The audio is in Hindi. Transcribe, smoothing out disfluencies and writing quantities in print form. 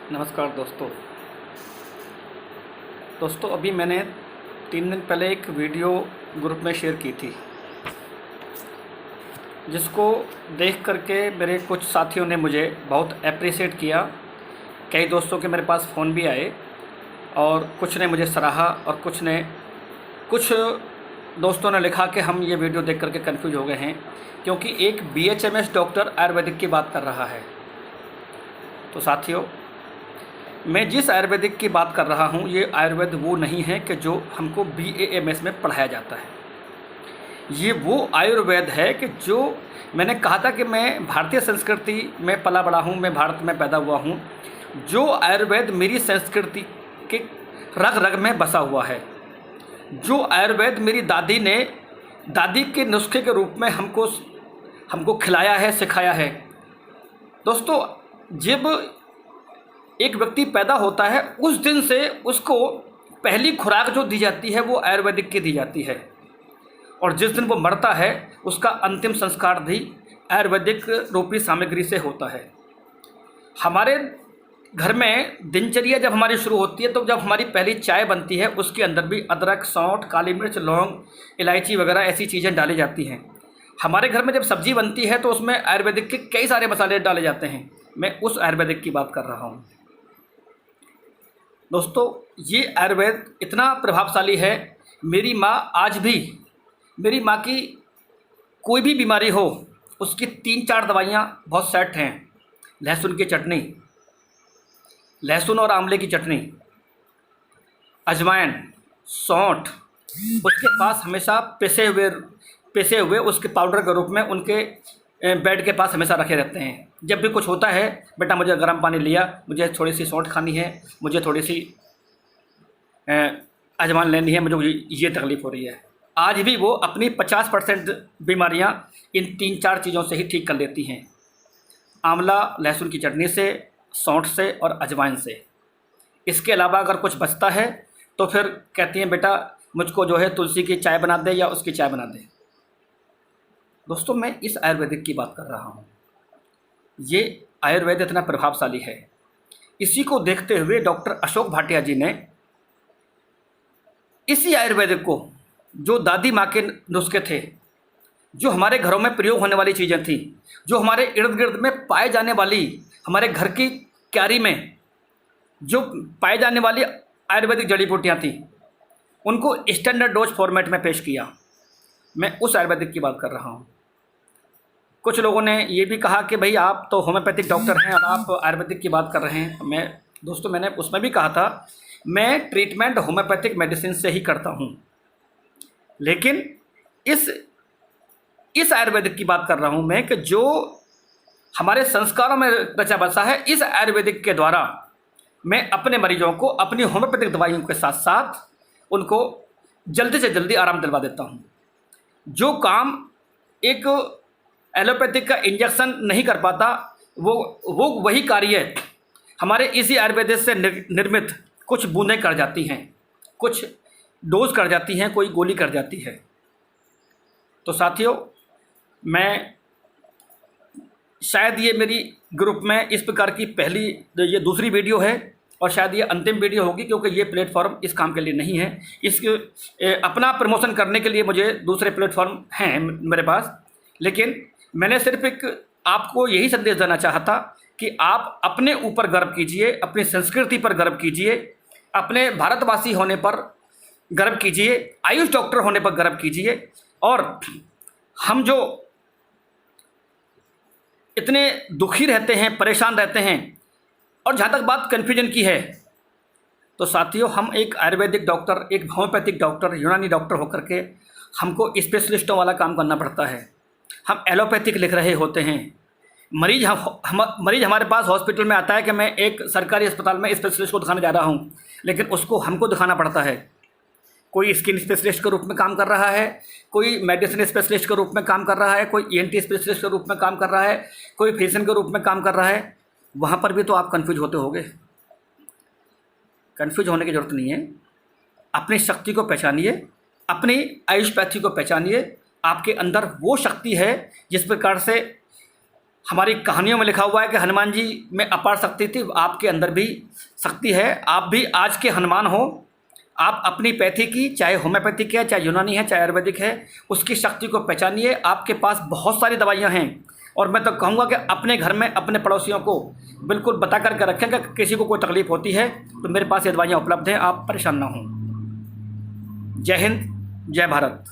नमस्कार दोस्तों अभी मैंने 3 दिन पहले एक वीडियो ग्रुप में शेयर की थी, जिसको देख करके मेरे कुछ साथियों ने मुझे बहुत अप्रिशिएट किया। कई दोस्तों के मेरे पास फ़ोन भी आए और कुछ ने मुझे सराहा और कुछ दोस्तों ने लिखा कि हम ये वीडियो देख करके कंफ्यूज हो गए हैं, क्योंकि एक BHMS डॉक्टर आयुर्वेदिक की बात कर रहा है। तो साथियों, मैं जिस आयुर्वेदिक की बात कर रहा हूँ, ये आयुर्वेद वो नहीं है कि जो हमको BAMS में पढ़ाया जाता है। ये वो आयुर्वेद है कि जो मैंने कहा था कि मैं भारतीय संस्कृति में पला बड़ा हूँ, मैं भारत में पैदा हुआ हूँ। जो आयुर्वेद मेरी संस्कृति के रग रग में बसा हुआ है, जो आयुर्वेद मेरी दादी के नुस्खे के रूप में हमको खिलाया है, सिखाया है। दोस्तों, जब एक व्यक्ति पैदा होता है, उस दिन से उसको पहली खुराक जो दी जाती है वो आयुर्वेदिक की दी जाती है, और जिस दिन वो मरता है उसका अंतिम संस्कार भी आयुर्वेदिक रूपी सामग्री से होता है। हमारे घर में दिनचर्या जब हमारी शुरू होती है, तो जब हमारी पहली चाय बनती है, उसके अंदर भी अदरक, सौंठ, काली मिर्च, लौंग, इलायची वगैरह ऐसी चीज़ें डाली जाती हैं। हमारे घर में जब सब्ज़ी बनती है तो उसमें आयुर्वेदिक के कई सारे मसाले डाले जाते हैं। मैं उस आयुर्वेदिक की बात कर रहा हूँ। दोस्तों, ये आयुर्वेद इतना प्रभावशाली है। मेरी माँ की कोई भी बीमारी हो, उसकी 3-4 दवाइयाँ बहुत सेट हैं। लहसुन की चटनी, लहसुन और आंवले की चटनी, अजवाइन, सौंठ, उसके पास हमेशा पिसे हुए उसके पाउडर के रूप में उनके बेड के पास हमेशा रखे रहते हैं। जब भी कुछ होता है, बेटा मुझे गर्म पानी लिया, मुझे थोड़ी सी सौंठ खानी है, मुझे थोड़ी सी अजवाइन लेनी है, मुझे ये तकलीफ़ हो रही है। आज भी वो अपनी 50% बीमारियां इन 3-4 चीज़ों से ही ठीक कर लेती हैं। आंवला लहसुन की चटनी से, सौंठ से और अजवाइन से। इसके अलावा अगर कुछ बचता है तो फिर कहती हैं, बेटा मुझको जो है तुलसी की चाय बना दे या उसकी चाय बना दे। दोस्तों, मैं इस आयुर्वेदिक की बात कर रहा हूँ। ये आयुर्वेद इतना प्रभावशाली है। इसी को देखते हुए डॉक्टर अशोक भाटिया जी ने इसी आयुर्वेदिक को, जो दादी माँ के नुस्खे थे, जो हमारे घरों में प्रयोग होने वाली चीज़ें थी, जो हमारे इर्द गिर्द में पाए जाने वाली, हमारे घर की क्यारी में जो पाए जाने वाली आयुर्वेदिक जड़ी बूटियाँ थीं, उनको स्टैंडर्ड डोज फॉर्मेट में पेश किया। मैं उस आयुर्वेदिक की बात कर रहा हूँ। कुछ लोगों ने ये भी कहा कि भाई आप तो होम्योपैथिक डॉक्टर हैं और आप आयुर्वेदिक की बात कर रहे हैं। मैंने उसमें भी कहा था, मैं ट्रीटमेंट होम्योपैथिक मेडिसिन से ही करता हूँ, लेकिन इस आयुर्वेदिक की बात कर रहा हूँ मैं कि जो हमारे संस्कारों में रचा बसा है। इस आयुर्वेदिक के द्वारा मैं अपने मरीजों को अपनी होम्योपैथिक दवाइयों के साथ साथ उनको जल्दी से जल्दी आराम दिलवा देता हूँ। जो काम एक एलोपैथिक का इंजेक्शन नहीं कर पाता, वो वही कार्य हमारे इसी आयुर्वेद से निर्मित कुछ बूंदें कर जाती हैं, कुछ डोज कर जाती हैं, कोई गोली कर जाती है। तो साथियों, मैं शायद ये मेरी ग्रुप में इस प्रकार की ये दूसरी वीडियो है, और शायद ये अंतिम वीडियो होगी, क्योंकि ये प्लेटफॉर्म इस काम के लिए नहीं है। अपना प्रमोशन करने के लिए मुझे दूसरे प्लेटफॉर्म हैं मेरे पास, लेकिन मैंने सिर्फ एक आपको यही संदेश देना चाहता कि आप अपने ऊपर गर्व कीजिए, अपनी संस्कृति पर गर्व कीजिए, अपने भारतवासी होने पर गर्व कीजिए, आयुष डॉक्टर होने पर गर्व कीजिए। और हम जो इतने दुखी रहते हैं, परेशान रहते हैं, और जहाँ तक बात कन्फ्यूजन की है, तो साथियों, हम एक आयुर्वेदिक डॉक्टर, एक होम्योपैथिक डॉक्टर, यूनानी डॉक्टर होकर के हमको स्पेशलिस्टों वाला काम करना पड़ता है। हम एलोपैथिक लिख रहे होते हैं। मरीज हमारे पास हॉस्पिटल में आता है कि मैं एक सरकारी अस्पताल में स्पेशलिस्ट को दिखाने जा रहा हूँ, लेकिन उसको हमको दिखाना पड़ता है। कोई स्किन स्पेशलिस्ट के रूप में काम कर रहा है, कोई मेडिसिन स्पेशलिस्ट के रूप में काम कर रहा है, कोई ENT स्पेशलिस्ट के रूप में काम कर रहा है, कोई फिजिशियन के रूप में काम कर रहा है। वहाँ पर भी तो आप कन्फ्यूज होते होगे। कन्फ्यूज होने की ज़रूरत नहीं है। अपनी शक्ति को पहचानिए, अपनी आयुषपैथी को पहचानिए। आपके अंदर वो शक्ति है जिस प्रकार से हमारी कहानियों में लिखा हुआ है कि हनुमान जी में अपार शक्ति थी, आपके अंदर भी शक्ति है। आप भी आज के हनुमान हो। आप अपनी पैथी की, चाहे होम्योपैथिक है, चाहे यूनानी है, चाहे आयुर्वेदिक है, उसकी शक्ति को पहचानिए। आपके पास बहुत सारी दवाइयाँ हैं और मैं तो कहूँगा कि अपने घर में अपने पड़ोसियों को बिल्कुल बता करके रखें कि किसी को कोई तकलीफ़ होती है तो मेरे पास ये दवाइयाँ उपलब्ध हैं, आप परेशान ना हों। जय हिंद, जय भारत।